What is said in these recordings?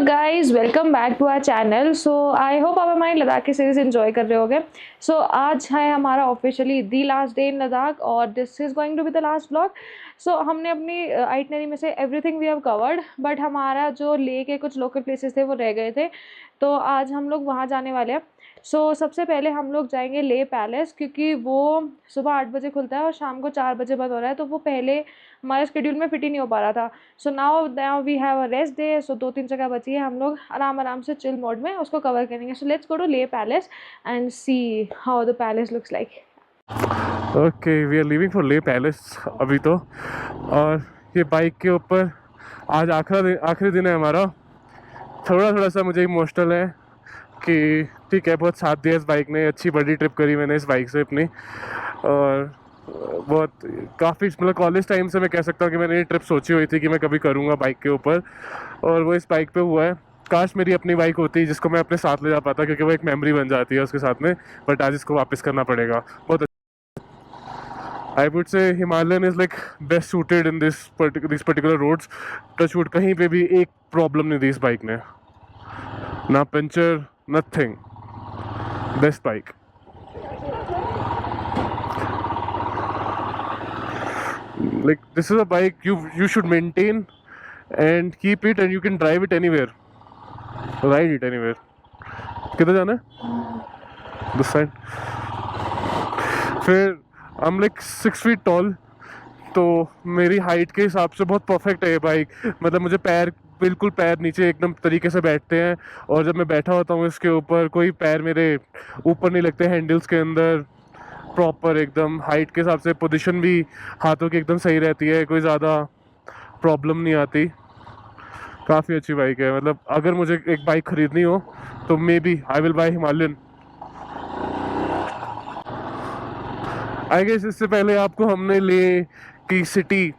Guys, welcome back to our channel. So I hope आप हमारी लद्दाख की सीरीज एंजॉय कर रहे होगे। सो आज है हमारा officially the last day in Ladakh और this is going to be the last blog. So हमने अपनी आइटनरी में से everything we have covered, but हमारा जो ले के कुछ लोकल प्लेसेस थे वो रह गए थे, तो आज हम लोग वहाँ जाने वाले हैं। सबसे पहले हम लोग जाएंगे ले पैलेस, क्योंकि वो सुबह 8 बजे खुलता है और शाम को 4 बजे बंद हो रहा है, तो वो पहले हमारे शेड्यूल में फिट ही नहीं हो पा रहा था। So now we have a rest day. So 2-3 जगह बची है, हम लोग आराम आराम से चिल मोड में उसको कवर करेंगे। So let's go to Leh palace and see how the palace looks like. Okay, we are living for Leh palace अभी तो। और ये बाइक के ऊपर आज आखिरी दिन है हमारा। थोड़ा सा मुझे इमोशनल है कि ठीक है, बहुत साथ दिया इस बाइक ने, अच्छी बड़ी ट्रिप करी मैंने इस बाइक से अपनी। और बहुत काफ़ी मतलब कॉलेज टाइम से मैं कह सकता हूँ कि मैंने ये ट्रिप सोची हुई थी कि मैं कभी करूँगा बाइक के ऊपर, और वो इस बाइक पे हुआ है। काश मेरी अपनी बाइक होती जिसको मैं अपने साथ ले जा पाता, क्योंकि वो एक मेमोरी बन जाती है उसके साथ में। बट आज इसको वापस करना पड़ेगा। बहुत I would say Himalayan is like best suited in these particular roads. Touch wood कहीं पे भी एक प्रॉब्लम नहीं दी इस बाइक ने, ना puncture, nothing. Best bike. Like this is a bike you should maintain and keep it, and you can drive it anywhere, ride it anywhere. किधर जाना है? This side. फिर I'm like 6 feet tall, तो मेरी height के हिसाब से बहुत परफेक्ट है ये बाइक। मतलब मुझे बिल्कुल पैर नीचे एकदम तरीके से बैठते हैं, और जब मैं बैठा होता हूँ इसके ऊपर कोई पैर मेरे ऊपर नहीं लगते हैंडल्स के अंदर। प्रॉपर एकदम हाइट के हिसाब से पोजीशन भी हाथों की एकदम सही रहती है, कोई ज़्यादा प्रॉब्लम नहीं आती। काफ़ी अच्छी बाइक है। मतलब अगर मुझे एक बाइक ख़रीदनी हो तो maybe I will buy Himalayan. I guess इससे पहले आपको हमने ले की सिटी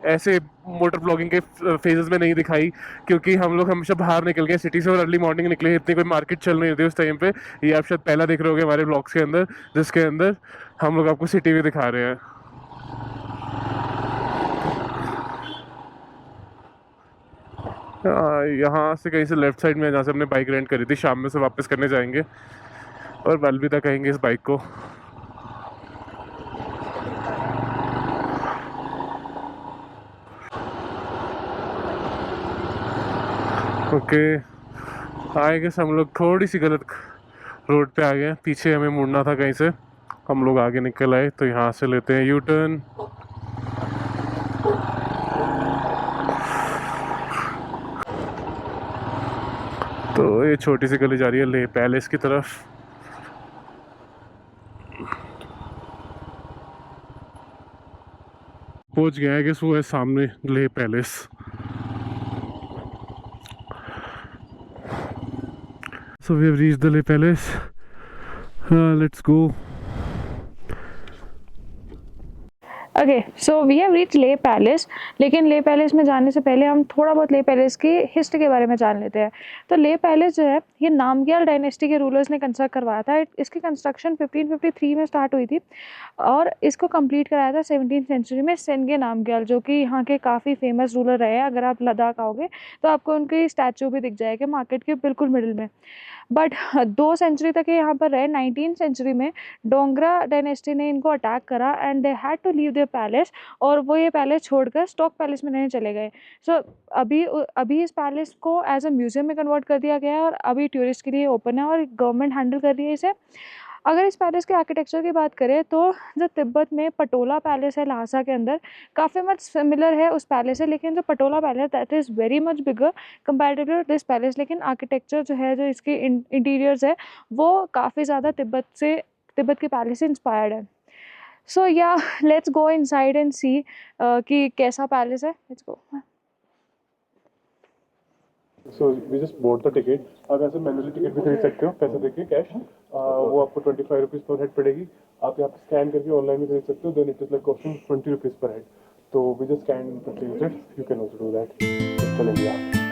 ऐसे मोटर ब्लॉगिंग के फेजेस में नहीं दिखाई, क्योंकि हम लोग हमेशा बाहर निकल गए सिटी से और अर्ली मॉर्निंग निकले, इतनी कोई मार्केट चल नहीं थी उस टाइम पे। ये आप शायद पहला देख रहे होगे हमारे ब्लॉग्स के अंदर, जिसके अंदर हम लोग आपको सिटी भी दिखा रहे हैं। यहाँ से कहीं से लेफ्ट साइड में, जहाँ से हमने बाइक रेंट करी थी, शाम में से वापस करने जाएंगे और अलविदा कहेंगे इस बाइक को। ओके, आई गेस हम लोग थोड़ी सी गलत रोड पे आ गए। पीछे हमें मुड़ना था कहीं से, हम लोग आगे निकल आए, तो यहाँ से लेते हैं यू टर्न। तो ये छोटी सी गली जा रही है ले पैलेस की तरफ। पहुंच गया है कि वो है सामने Leh palace. So we have reached the Le Palace. Let's go. Okay, so we have reach Leh palace. लेकिन ले पैलेस में जाने से पहले हम थोड़ा बहुत ले पैलेस की हिस्ट्री के बारे में जान लेते हैं। तो ले पैलेस जो है, ये नामग्याल डायनेस्टी के रूलर्स ने कंस्ट्रक्ट करवाया था। इसकी कंस्ट्रक्शन 1553 में स्टार्ट हुई थी और इसको कंप्लीट कराया था 17th सेंचुरी में सेंगे नामग्याल, जो कि यहाँ के काफ़ी फेमस रूलर रहे हैं। अगर आप लद्दाख आओगे तो आपको उनकी स्टैचू भी दिख जाएगी मार्केट के बिल्कुल मिडिल में। बट 2 सेंचुरी तक ये यहाँ पर रहे। 19th सेंचुरी में डोंगरा डायनेस्टी ने इनको अटैक करा and they had to leave their palace, और वो ये पैलेस छोड़कर स्टॉक पैलेस में रहने चले गए। अभी इस पैलेस को एज अ म्यूजियम में कन्वर्ट कर दिया गया है और अभी टूरिस्ट के लिए ओपन है और गवर्नमेंट हैंडल कर रही है इसे। अगर इस पैलेस के आर्किटेक्चर की बात करें तो जो तिब्बत में पटोला पैलेस है ल्हासा के अंदर, काफ़ी मच सिमिलर है उस पैलेस से, लेकिन जो Patola palace that is very much bigger comparatively to this palace. लेकिन आर्किटेक्चर जो है, जो इसके इंटीरियर्स है, वो काफ़ी ज़्यादा तिब्बत के पैलेस से इंस्पायर्ड है। So yeah let's go inside and see कि कैसा पैलेस है। Let's go. So we just board the ticket. आप ऐसे मैनुअली टिकट भी खरीद सकते हो, पैसे देके कैश। वो आपको 25 रुपीज़ पर हेड पड़ेगी। आप यहाँ पे स्कैन करके ऑनलाइन भी खरीद सकते हो, then it is like costing 20 rupees per head. तो we just scan purchase it, you can also do that. चलेंगे।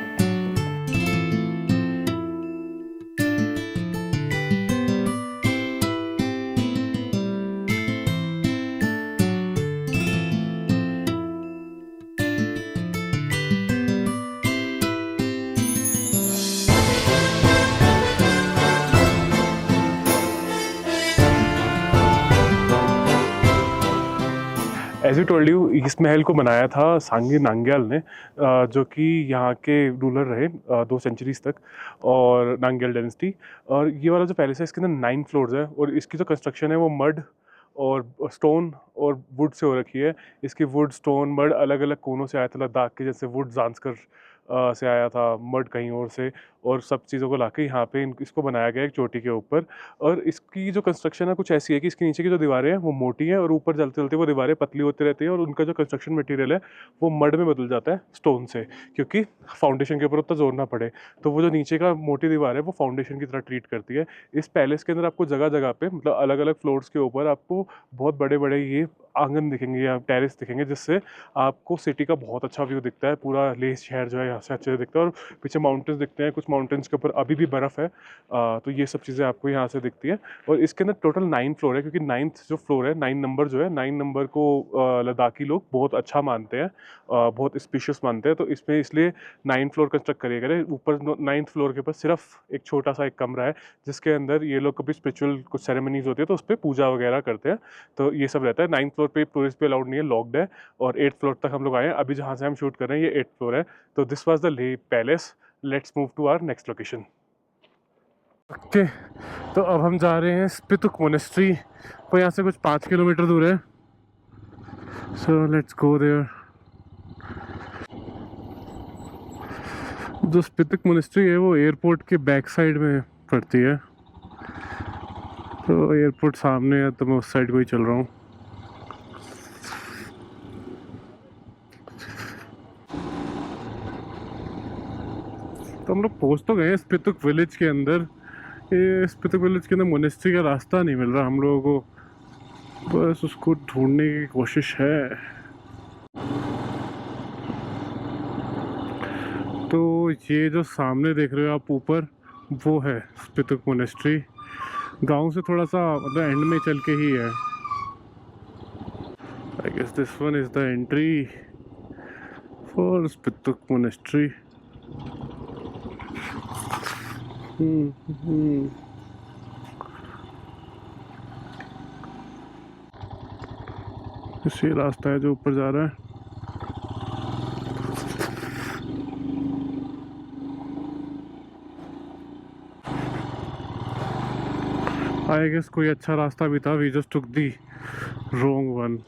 एज यू टोल्ड यू, इस महल को बनाया था सांगे नांग्याल ने, जो कि यहाँ के रूलर रहे 2 सेंचुरीज तक, और नांग्याल डायनेस्टी। और ये वाला जो पैलेस है इसके अंदर 9 फ्लोर्स है, और इसकी जो कंस्ट्रक्शन है वो मड और स्टोन और वुड से हो रखी है। इसकी वुड, स्टोन, मड अलग अलग कोनों से आया था, लद्दाख के जैसे वुड जांस्कर से आया था, मड कहीं और से, और सब चीज़ों को लाके यहाँ पे इसको बनाया गया एक चोटी के ऊपर। और इसकी जो कंस्ट्रक्शन है कुछ ऐसी है कि इसके नीचे की जो दीवारें हैं वो मोटी हैं, और ऊपर चलते चलते वो दीवारें पतली होती रहती है, और उनका जो कंस्ट्रक्शन मटेरियल है वो मड में बदल जाता है स्टोन से, क्योंकि फाउंडेशन के ऊपर उतना जोर ना पड़े। तो वो जो नीचे का मोटी दीवार है वो फाउंडेशन की तरह ट्रीट करती है। इस पैलेस के अंदर आपको जगह जगह पे, मतलब अलग अलग फ्लोर्स के ऊपर आपको बहुत बड़े बड़े ये आंगन दिखेंगे या टेरेस दिखेंगे, जिससे आपको सिटी का बहुत अच्छा व्यू दिखता है। पूरा लेह शहर जो है यहाँ से अच्छे से दिखता है, और पीछे माउंटेन्स दिखते हैं, कुछ माउंटेन्स के ऊपर अभी भी बर्फ़ है। तो ये सब चीज़ें आपको यहाँ से दिखती है। और इसके अंदर टोटल 9 फ्लोर है, क्योंकि 9th जो फ्लोर है, 9 नंबर जो है, 9 नंबर को लद्दाखी लोग बहुत अच्छा मानते हैं, बहुत स्पीशियस मानते हैं। तो इसमें इसलिए 9 फ्लोर कंस्ट्रक्ट करे गए। ऊपर 9th फ्लोर के ऊपर सिर्फ एक छोटा सा एक कमरा है, जिसके अंदर ये लोग कभी स्पिरिचुअल कुछ सेरेमनीज होती है तो उस पर पूजा वगैरह करते हैं। तो ये सब रहता है। 9th फ्लोर पे टूरिस्ट भी अलाउड नहीं है, लॉक्ड है। और 8th फ्लोर तक हम लोग आए हैं। अभी जहाँ से हम शूट कर रहे हैं ये 8th फ्लोर है। तो this was the Leh palace. Let's move to our next location. Okay, तो अब हम जा रहे हैं स्पितुक मोनेस्ट्री। वो यहाँ से कुछ 5 किलोमीटर दूर है। So let's go there. जो स्पितुक मोनेस्ट्री है वो एयरपोर्ट के बैक साइड में पड़ती है। तो एयरपोर्ट सामने है, तो मैं उस साइड को ही चल रहा हूँ। तो हम लोग पहुँच तो गए हैं स्पितुक विलेज के अंदर। ये स्पितुक विलेज के अंदर मोनेस्ट्री का रास्ता नहीं मिल रहा हम लोगों को, बस उसको ढूंढने की कोशिश है। तो ये जो सामने देख रहे हो आप ऊपर, वो है स्पितुक मोनेस्ट्री। गांव से थोड़ा सा मतलब एंड में चल के ही है। I guess this one is the entry for Spituk monastery. ये रास्ता है जो ऊपर जा रहा है। आई गेस कोई अच्छा रास्ता भी था। We just took the wrong one.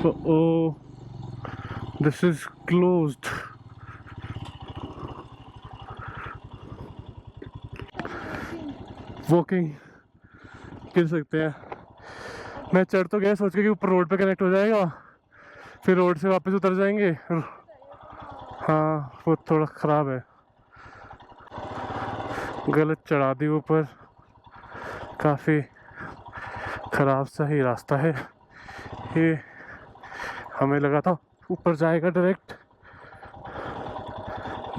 Oh, this is closed. Walking गिर सकते हैं। मैं चढ़ तो गया सोच के कि ऊपर रोड पे कनेक्ट हो जाएगा, फिर रोड से वापस उतर जाएंगे। हाँ, वो थोड़ा ख़राब है, गलत चढ़ा दी ऊपर। काफ़ी ख़राब सा ही रास्ता है ये। हमें लगा था ऊपर जाएगा डायरेक्ट,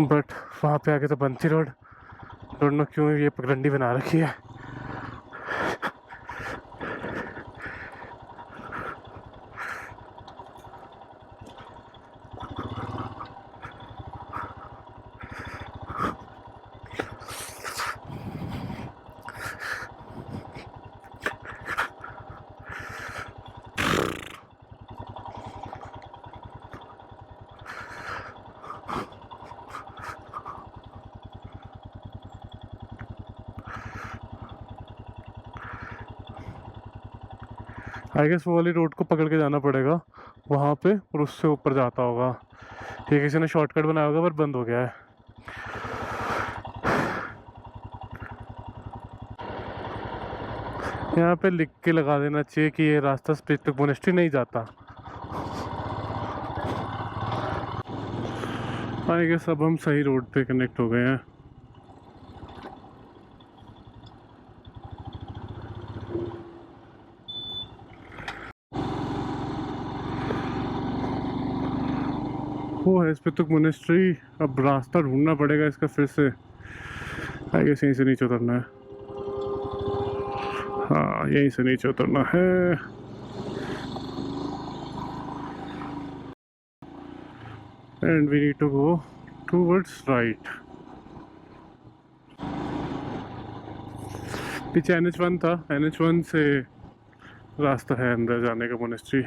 बट वहाँ पे आके तो बनती रोड। डोंट नो क्यों ये पगडंडी बना रखी है। आई गेस वो वाली रोड को पकड़ के जाना पड़ेगा वहाँ पे, और उससे ऊपर जाता होगा। ये किसी ने शॉर्टकट बनाया होगा पर बंद हो गया है। यहाँ पे लिख के लगा देना चाहिए कि ये रास्ता स्पितुक मोनेस्ट्री नहीं जाता। आई गेस अब हम सही रोड पे कनेक्ट हो गए हैं। वो है स्पितुक मोनेस्ट्री। अब रास्ता ढूंढना पड़ेगा इसका फिर से। आई गेस यहीं से नीचे उतरना है। हाँ, यहीं से नीचे उतरना है। And we need to go towards right. पीछे NH1 था, NH1 से रास्ता है अंदर जाने का मोनेस्ट्री।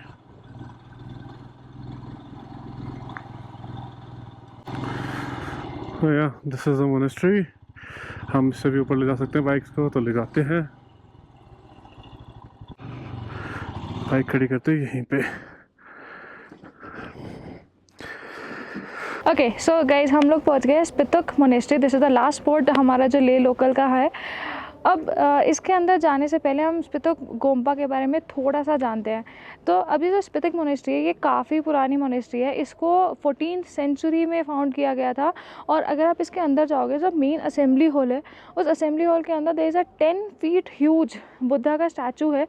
या दिस इज द मोनेस्ट्री। हम इससे भी ऊपर ले जा सकते हैं बाइक्स को, तो ले जाते हैं। बाइक खड़ी करते हैं यहीं पे। ओके सो गाइज हम लोग पहुंच गए Spituk monastery. This is the last spot हमारा जो ले लोकल का है। अब इसके अंदर जाने से पहले हम स्पितुक गोम्पा के बारे में थोड़ा सा जानते हैं। तो अभी जो स्पितुक मोनेस्ट्री है ये काफ़ी पुरानी मोनेस्ट्री है। इसको 14th सेंचुरी में फाउंड किया गया था। और अगर आप इसके अंदर जाओगे, जो मेन असेंबली हॉल है, उस असेंबली हॉल के अंदर there is a 10 feet huge Buddha का स्टैचू है।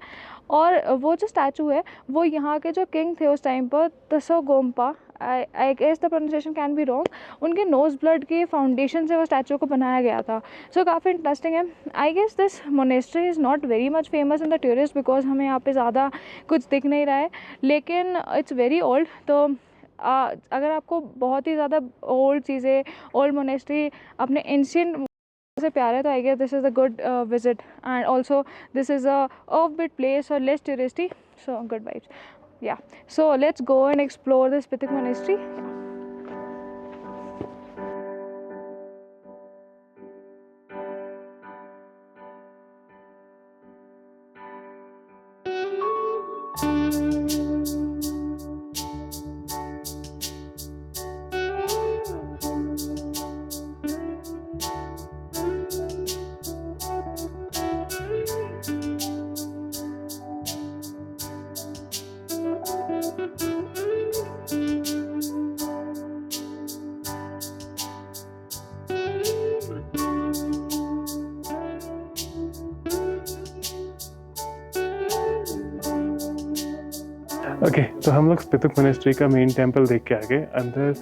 और वो जो स्टैचू है वो यहाँ के जो किंग थे उस टाइम पर, Tso Gompa, I guess the pronunciation can be wrong, उनके नोज ब्लड के फाउंडेशन से वो स्टैचू को बनाया गया था। सो काफ़ी इंटरेस्टिंग है। I guess this monastery is not very much famous in the tourist because हमें यहाँ पे ज़्यादा कुछ दिख नहीं रहा है, लेकिन इट्स वेरी ओल्ड। तो अगर आपको बहुत ही ज़्यादा ओल्ड चीज़ें, ओल्ड मोनेस्ट्री, अपने एंशियंट से प्यार है, तो I guess this is a good visit. And also this is a offbeat place और less touristy, so good vibes. Yeah, so let's go and explore this Spitik monastery. Okay तो हम लोग Spituk monastery का main temple देख के आ गए। अंदर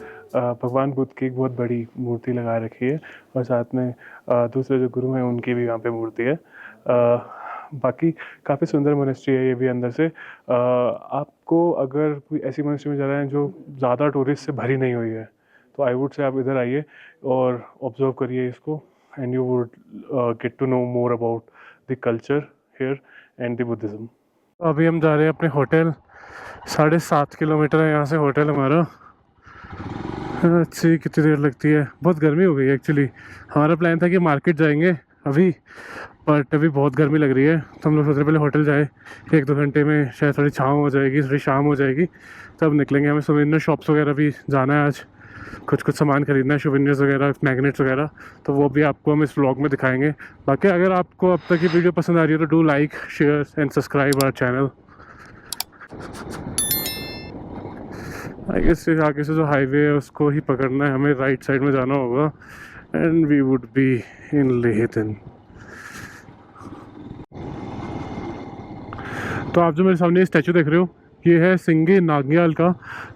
भगवान बुद्ध की एक बहुत बड़ी मूर्ति लगा रखी है और साथ में दूसरे जो गुरु हैं उनकी भी यहाँ पे मूर्ति है। बाकी काफ़ी सुंदर मोनेस्ट्री है ये भी अंदर से। आपको अगर कोई ऐसी मोनेस्ट्री में जा रहे हैं जो ज़्यादा टूरिस्ट से भरी नहीं हुई है, तो आई वुड से आप इधर आइए और ऑब्जर्व करिए इसको, and you would get to know more about the culture here and the Buddhism. अभी हम जा रहे हैं अपने होटल। 7.5 किलोमीटर है यहाँ से होटल हमारा। अच्छी कितनी देर लगती है, बहुत गर्मी हो गई है एक्चुअली। हमारा प्लान था कि मार्केट जाएंगे अभी, बट अभी बहुत गर्मी लग रही है, तो हम लोग सोच रहे पहले होटल जाए। 1-2 घंटे में शायद थोड़ी छाँव हो जाएगी, थोड़ी शाम हो जाएगी, तब निकलेंगे। हमें सोवेनियर शॉप्स वगैरह भी जाना है आज, कुछ सामान खरीदना है, सोवेनियर्स वगैरह, मैग्नेट्स वगैरह, तो वो भी आपको हम इस व्लॉग में दिखाएंगे। बाकी अगर आपको अब तक ये वीडियो पसंद आ रही है तो do like, share and subscribe our channel. I guess आगे से जो हाईवे है उसको ही पकड़ना है, हमें राइट साइड में जाना होगा, and we would be in Leh then. तो आप जो मेरे सामने स्टैचू देख रहे हो ये है सिंगे नामग्याल का।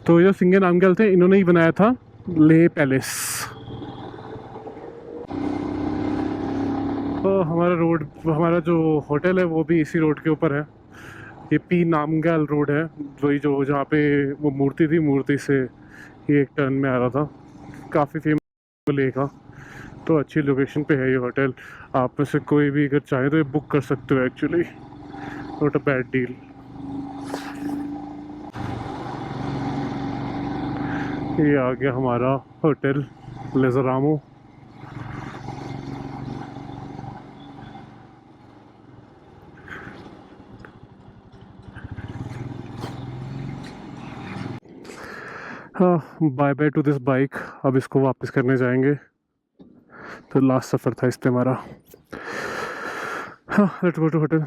तो ये सिंगे नामग्याल थे, इन्होंने ही बनाया था लेह पैलेस। तो हमारा जो होटल है वो भी इसी रोड के ऊपर है। ये पी नामग्याल रोड है, वही जो जहाँ पे वो मूर्ति थी, मूर्ति से ये एक टर्न में आ रहा था। काफ़ी फेमस लेह का, तो अच्छी लोकेशन पे है ये होटल। आप में से कोई भी अगर चाहे तो ये बुक कर सकते हो actually, not a bad deal. ये आ गया हमारा होटल लेज़रामो। हाँ, bye bye to this bike. अब इसको वापस करने जाएंगे, तो लास्ट सफ़र था इस पे हमारा। हाँ, let's go to hotel.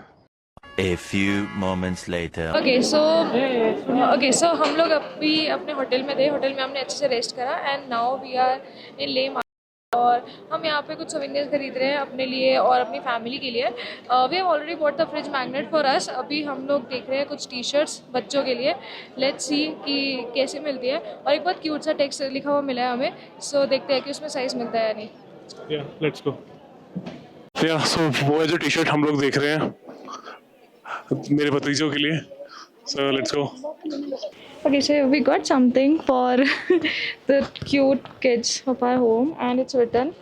A few moments later. Okay, so हम लोग अभी अपने होटल में थे। होटल में हमने अच्छे से रेस्ट करा and now we are in Leh market. और हम यहाँ पे कुछ सोवेनियर्स खरीद रहे हैं अपने लिए और अपनी फैमिली के लिए। We have already bought the fridge magnet for us. अभी हम लोग देख रहे हैं कुछ टी शर्ट्स बच्चों के लिए। लेट्स सी कि कैसे मिलती है। और एक बहुत क्यूट सा टेक्स्ट लिखा हुआ मिला है हमें, सो देखते हैं कि उसमें साइज़ मिलता है या नहीं। Let's go. सो वो है जो टी शर्ट हम लोग देख रहे हैं मेरे भतीजों के लिए। सो let's go. Okay, so we got something for the cute kids of our home, and it's written.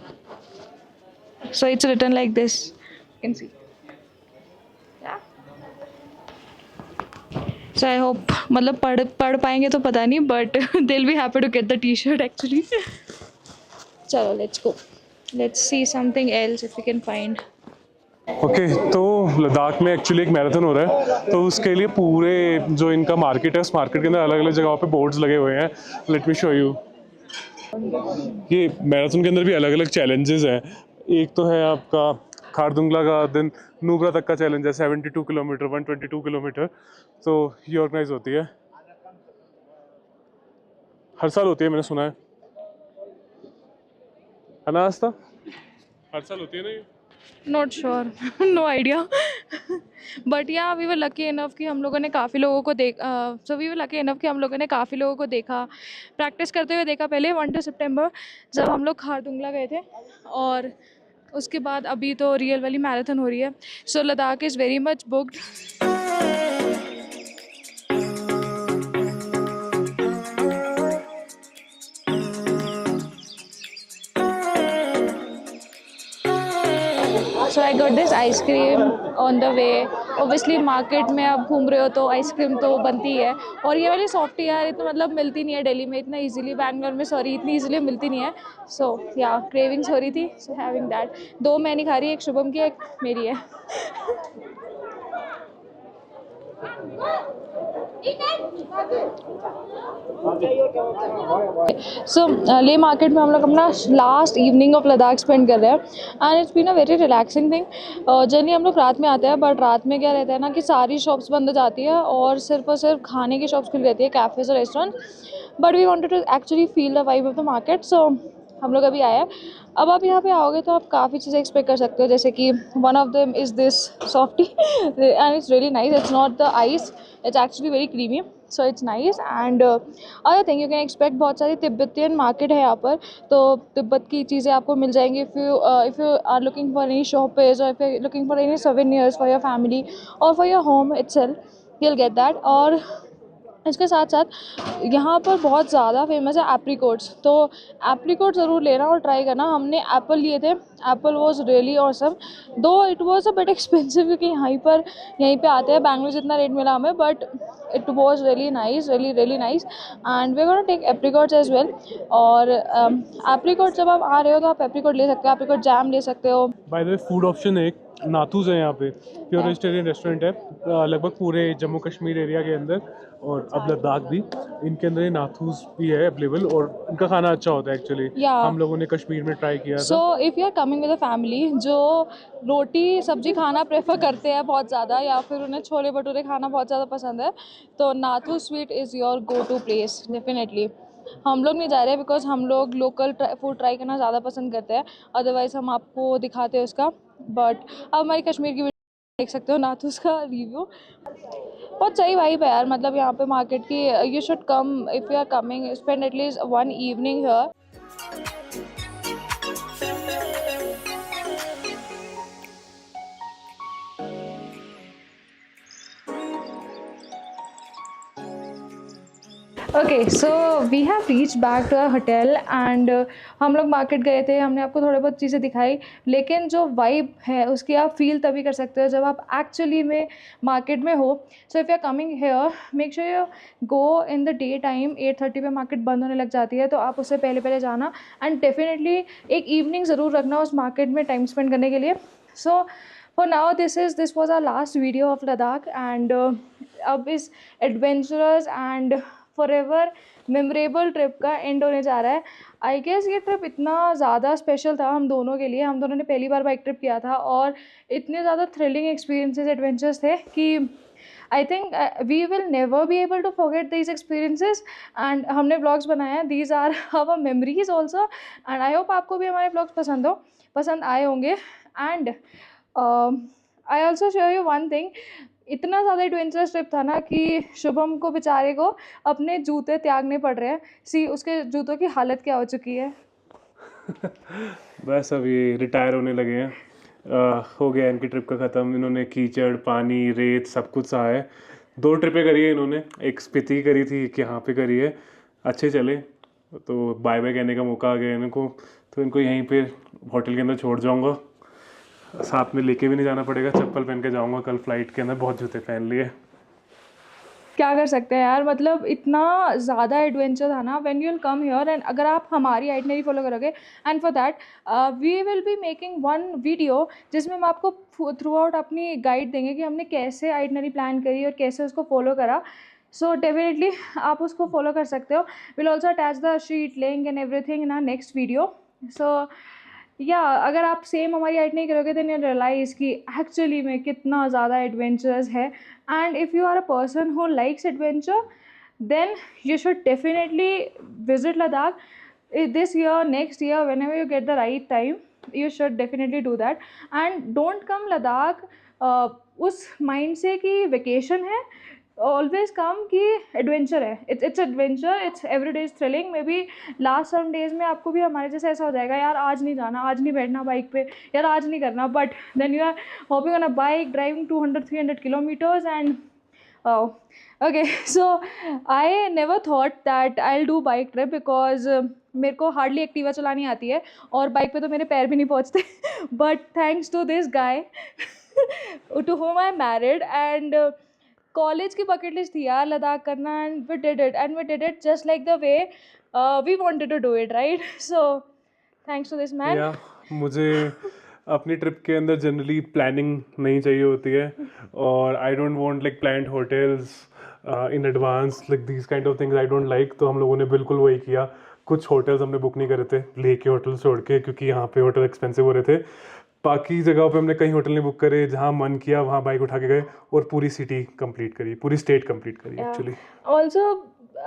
So it's written like this. You can see. Yeah. So I hope मतलब पढ़ पाएंगे तो पता नहीं, but they will be happy to get the T shirt actually. चलो let's go, let's see something else if we can find. Okay तो लद्दाख में actually एक मैराथन हो रहा है, तो उसके लिए पूरे जो इनका मार्केट है उस मार्केट के अंदर अलग अलग जगहों पे बोर्ड्स लगे हुए हैं. Let me show you. ये मैराथन के अंदर भी अलग अलग चैलेंजेस हैं. एक तो है आपका खारदुंगला का, देन नुब्रा तक का चैलेंज है 72 किलोमीटर 122 किलोमीटर. तो ये ऑर्गेनाइज होती है, हर साल होती है, मैंने सुना है ना आस्था? हर साल होती है ना ये? Not sure, no idea. But yeah we were lucky enough कि हम लोगों ने काफ़ी लोगों को देखा, प्रैक्टिस करते हुए देखा पहले 1 सितंबर जब हम लोग खारदुंगला गए थे, और उसके बाद अभी तो रियल वाली मैराथन हो रही है. So Ladakh is very much booked. So I got this ice cream on the way. Obviously market में आप घूम रहे हो तो आइसक्रीम तो बनती है, और ये वाली सॉफ्टी यार इतना मतलब मिलती नहीं है दिल्ली में इतना इजीली, बैंगलोर में सॉरी इतनी इजीली मिलती नहीं है. सो या क्रेविंग्स हो रही थी, सो हैविंग दैट. 2 मैं नहीं खा रही, एक शुभम की एक मेरी है. सो ले मार्केट में हम लोग अपना last evening of Ladakh spend कर रहे हैं, and it's been a very relaxing thing. Generally हम लोग रात में आते हैं, बट रात में क्या रहता है ना कि सारी शॉप्स बंद हो जाती है और सिर्फ खाने की शॉप्स खुली रहती है, कैफ़ेज और restaurant. But we wanted to actually feel the vibe of the market, so हम लोग अभी आए हैं. अब आप यहाँ पे आओगे तो आप काफ़ी चीज़ें एक्सपेक्ट कर सकते हो, जैसे कि one of them is this softy and it's really nice. It's not the ice, it's actually very creamy, so it's nice. And other thing you can expect, बहुत सारी तिब्बतियन मार्केट है यहाँ पर, तो तिब्बत की चीज़ें आपको मिल जाएंगी. If you are looking for any shops, और if you looking for any souvenirs for your family और for your home itself, you will get that. और इसके साथ साथ यहाँ पर बहुत ज़्यादा फेमस है एप्रिकॉट्स, तो एप्रिकॉट ज़रूर लेना और ट्राई करना. हमने एप्पल लिए थे, एप्पल वाज रियली ऑसम, दो it was a bit expensive क्योंकि यहीं पे आते हैं, बैंगलोर जितना रेट मिला हमें, but it was really nice, really nice. And we are gonna take apricots as well. और एप्रिकॉट जब आप आ रहे हो तो आप एप्रिकॉट ले सकते हो, एप्रिकॉट जैम ले सकते हो. By the way food option है, एक नाथूज है यहाँ पे, प्योर वेजिटेरियन रेस्टोरेंट है. लगभग पूरे जम्मू कश्मीर एरिया के अंदर और अब लद्दाख भी, इनके अंदर ये नाथूज भी है अवेलेबल, और इनका खाना अच्छा होता है एक्चुअली. हम लोगों ने कश्मीर में ट्राई किया था. So if you are coming with a family जो रोटी सब्जी खाना प्रेफर करते हैं बहुत ज़्यादा, या फिर उन्हें छोले भटूरे खाना बहुत ज़्यादा पसंद है, तो Nathu sweet is your go to place definitely. हम लोग नहीं जा रहे बिकॉज हम लोग लोकल फूड ट्राई करना ज़्यादा पसंद करते हैं, अदरवाइज़ हम आपको दिखाते हैं उसका. बट अब हमारी कश्मीर की देख सकते हो नाथूस का रिव्यू. बहुत सही वाइब है यार, मतलब यहाँ पे मार्केट की. You should come if you are coming, spend at least 1 evening here. Okay so we have reach back to our hotel, and हम लोग मार्केट गए थे, हमने आपको थोड़ी बहुत चीज़ें दिखाई, लेकिन जो वाइब है उसकी आप फील तभी कर सकते हो जब आप एक्चुअली में मार्केट में हो. So if you are coming here, make sure you go in the day time. 8:30 पे मार्केट बंद होने लग जाती है, तो आप उससे पहले जाना, एंड डेफिनेटली एक इवनिंग ज़रूर रखना उस मार्केट में टाइम स्पेंड करने के लिए. So for now this was our last video of Ladakh, and अब इस adventurous and forever memorable trip का एंड होने जा रहा है. आई गेस ये ट्रिप इतना ज़्यादा स्पेशल था हम दोनों के लिए. हम दोनों ने पहली बार बाइक ट्रिप किया था, और इतने ज़्यादा थ्रिलिंग एक्सपीरियंसेस एडवेंचर्स थे कि I think we will never be able to forget these experiences. And हमने व्लॉग्स बनाए हैं, these are our memories also, and I hope आपको भी हमारे व्लॉग्स पसंद आए होंगे. And I also share you one thing, इतना ज़्यादा एडवेंचरस ट्रिप था ना कि शुभम को बेचारे को अपने जूते त्यागने पड़ रहे हैं. सी उसके जूतों की हालत क्या हो चुकी है. बस अभी रिटायर होने लगे हैं. हो गया इनकी ट्रिप का ख़त्म. इन्होंने कीचड़, पानी, रेत सब कुछ सहा है. 2 ट्रिपें करी है इन्होंने, एक स्पीति करी थी, एक यहाँ पे करी है. अच्छे चले, तो बाय बाय कहने का मौका आ गया इनको, तो इनको यहीं पे होटल के अंदर छोड़ जाऊँगा. साथ में लेके भी नहीं जाना पड़ेगा, चप्पल पहन के जाऊँगा. कल फ्लाइट के अंदर बहुत जूते पहन लिए. क्या कर सकते हैं यार, मतलब इतना ज़्यादा एडवेंचर था ना when you will come here. And अगर आप हमारी आइटनरी फॉलो करोगे, and for that we will be making one video जिसमें हम आपको थ्रू आउट अपनी गाइड देंगे कि हमने कैसे आइटनरी प्लान करी और कैसे उसको फॉलो करा। सो डेफिनेटली आप उसको फॉलो कर सकते हो। Will also attach the sheet link and everything in our next video. So या अगर आप सेम हमारी ऐड नहीं करोगे देन यू रियलाइज़ कि एक्चुअली में कितना ज़्यादा एडवेंचर्स है। And if you are a person who likes adventure then you should definitely visit Ladakh this year, next year, whenever you get the right time. You should definitely do that and don't come Ladakh उस mind से कि vacation है। Always come कि adventure है, it's adventure, it's every day is thrilling. May be last some days में आपको भी हमारे जैसे ऐसा हो जाएगा, यार आज नहीं जाना, आज नहीं बैठना बाइक पे, यार आज नहीं करना, but then you are hopping on a bike driving 200-300 kilometers and oh, okay. So I never thought that I'll do bike trip because मेरे को हार्डली एक्टिवा चलानी आती है और बाइक पे तो मेरे पैर भी नहीं पहुंचते। But thanks to this guy to whom I married and college की बकेट लिस्ट थी यार लद्दाख करना, and we did it just like the way we wanted to do it, right? So thanks to this man. Yeah मुझे अपनी trip के अंदर generally planning नहीं चाहिए होती है, और I don't want like planned hotels in advance, like these kind of things I don't like. तो हम लोगों ने बिल्कुल वही किया, कुछ होटल्स हमने बुक नहीं करे थे लेह के होटल छोड़ के, क्योंकि यहाँ पे होटल एक्सपेंसिव हो रहे थे। बाकी जगहों पे हमने कई होटल नहीं बुक करे, जहाँ मन किया वहाँ बाइक उठा के गए और पूरी सिटी कंप्लीट करी, पूरी स्टेट कंप्लीट करी actually. Also,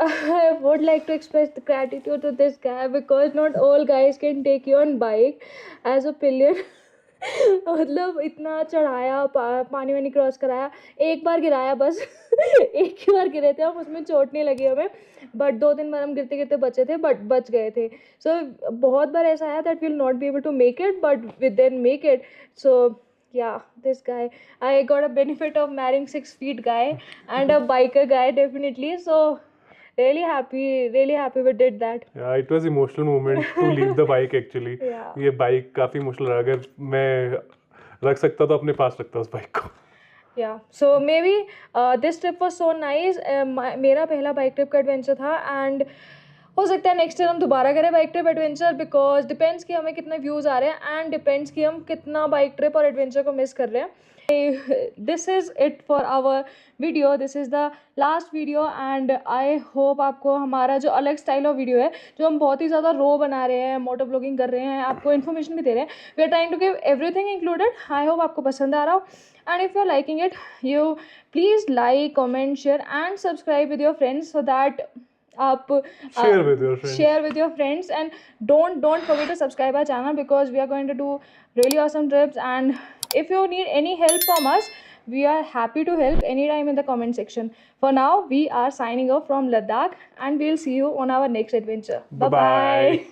I would like to express the gratitude to this guy because not all guys can take you on bike as a pillion. मतलब इतना चढ़ाया, पानी वानी क्रॉस कराया, एक बार गिराया बस एक ही बार गिरे थे हम, उसमें चोट नहीं लगी हमें, बट 2-3 बार हम गिरते गिरते बचे थे, बट बच गए थे। सो बहुत बार ऐसा आया that will not be able to make it but we then make it. So yeah, this guy, I got a benefit of marrying 6 feet guy and a biker guy, definitely. So really happy we did that. Yeah, it was emotional moment to leave the bike actually. Yeah. ये bike काफ़ी emotional रहा, अगर मैं रख सकता तो अपने पास रखता उस बाइक को। Yeah, so maybe this trip was so nice. मेरा पहला बाइक ट्रिप का एडवेंचर था, एंड हो सकता है नेक्स्ट ईयर हम दोबारा करें bike trip adventure, because depends कि हमें कितने व्यूज़ आ रहे हैं एंड डिपेंड्स कि हम कितना बाइक ट्रिप और एडवेंचर को मिस कर रहे हैं। This is it for our video, this is the last video, and I hope आपको हमारा जो अलग स्टाइल ऑफ वीडियो है, जो हम बहुत ही ज़्यादा रो बना रहे हैं, मोटो ब्लॉगिंग कर रहे हैं, आपको इन्फॉर्मेशन भी दे रहे हैं, we are trying to give everything included. I hope आपको पसंद आ रहा हो, and if you're liking it, you please like, comment, share and subscribe with your friends so that up Share with your friends. share with your friends, and don't forget to subscribe our channel because we are going to do really awesome trips. And if you need any help from us, we are happy to help anytime in the comment section. For now, we are signing off from Ladakh and we'll see you on our next adventure. Bye bye.